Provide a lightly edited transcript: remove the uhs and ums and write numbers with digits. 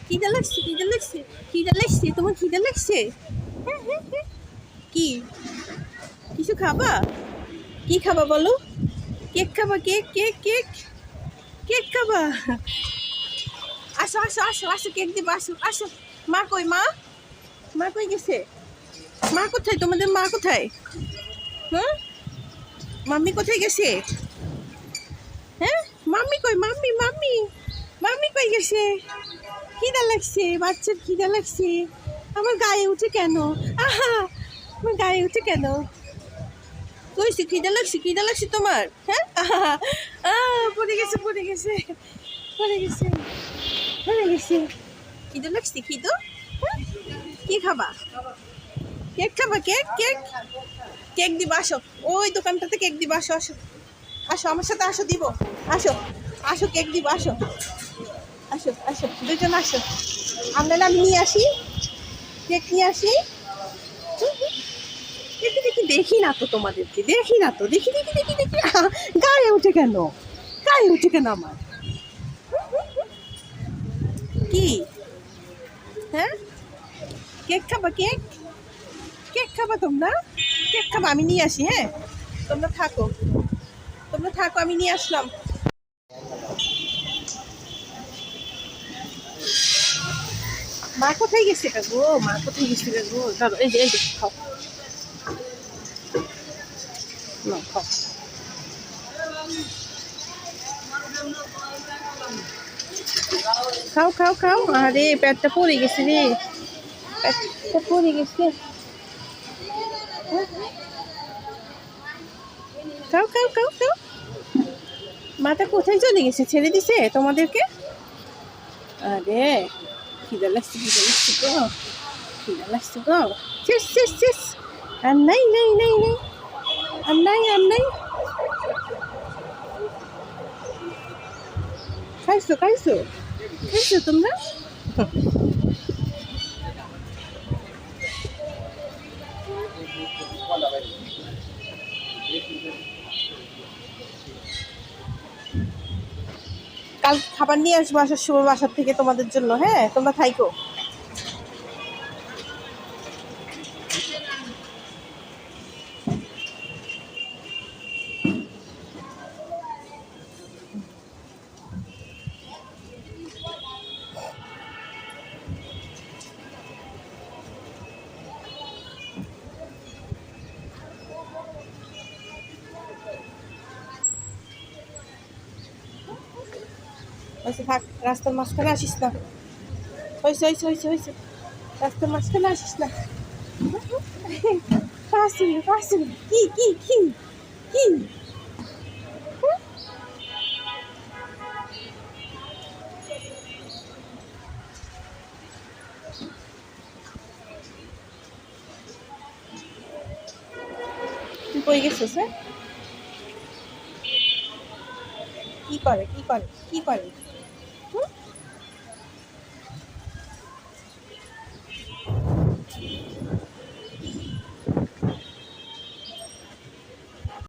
খিদে লাগছে, খিদে লাগছে, খিদে লাগছে, তোমার খিদে লাগছে? হ্যাঁ হ্যাঁ হ্যাঁ। কি কিছু খাবা? কি খাবা বলো? কেক খাবা? কেক কেক কেক কেক খাবা? আসো আসো আসো আসো, কেক দিবা, আসো আসো। মা কই? মা মা কই গেছে? মা কোথায়? তোমাদের মা কোথায়? হ্যাঁ, মাম্মি কোথায় গেছে? হ্যাঁ, মাম্মি কই? মাম্মি মাম্মি মাম্মি কই গেছে? খিদা লাগছে, বাচ্চার খিদা লাগছে। আমার গায়ে উঠে কেন? আহা, আমার গায়ে উঠে কেন? কইছি খিদা লাগছে, খিদা লাগছে তোমার? হ্যাঁ, আহা, পড়ে গেছে, পড়ে গেছে, পড়ে গেছে, পড়ে গেছে। খিদে লাগছে? খিদো? হ্যাঁ, কি খাবা? কেক খাবা? কেক কেক কেক দিবা, আসো। ওই দোকানটাতে কেক দিবা, আসো আসো আসো, আমার সাথে আসো, দিব। আসো আসো, কেক দিব, আসো আসো আসো, দুজন আসো। আমরা আমি নিয়ে আসি, কেক নিয়ে আসি। দেখি দেখি, দেখি না তো তোমাদেরকে, দেখি না তো, দেখি দেখি দেখি দেখি। গায়ে উঠে কেন? গায়ে উঠে কেন আমার? কি? হ্যাঁ, কেক খাবা? কেক কেক খাবা তোমরা? কেক খাবা? আমি নিয়ে আসি, হ্যাঁ, তোমরা থাকো, তোমরা থাকো, আমি নিয়ে আসলাম। মা কোথায় গেছে গো? মা কোথায় গেছে গো? ধরো, এই যে এই যে, খাও, না খাও। খাও খাও খাও। আরে পেটটা পড়ে গেছে রে, পেটটা পড়ে গেছে। খাও খাও খাও খাও। মাটা কোথায় চলে গেছে? ছেড়ে দিছে তোমাদেরকে? আরে খিদা লাগছে, খিদা লাগছে গো, খিদা লাগছে গো। শেষ শেষ শেষ। আর নাই নাই নাই নাই, আর নাই আর নাই। খাইছো খাইছো খাইছো তোমরা? কাল খাবার নিয়ে আসবো আসার সময় বাসার থেকে তোমাদের জন্য, হ্যাঁ, তোমরা থাইকো। হয়েছে, থাক, রাস্তার মাঝখানে আসিস না। হয়েছে হয়েছে হয়েছে হয়েছে, রাস্তার মাঝখানে আসিস না। পাশে পাশে, কি কি কি কি? তুই কই গেছিস? হ্যাঁ, কি করে কি করে কি করে?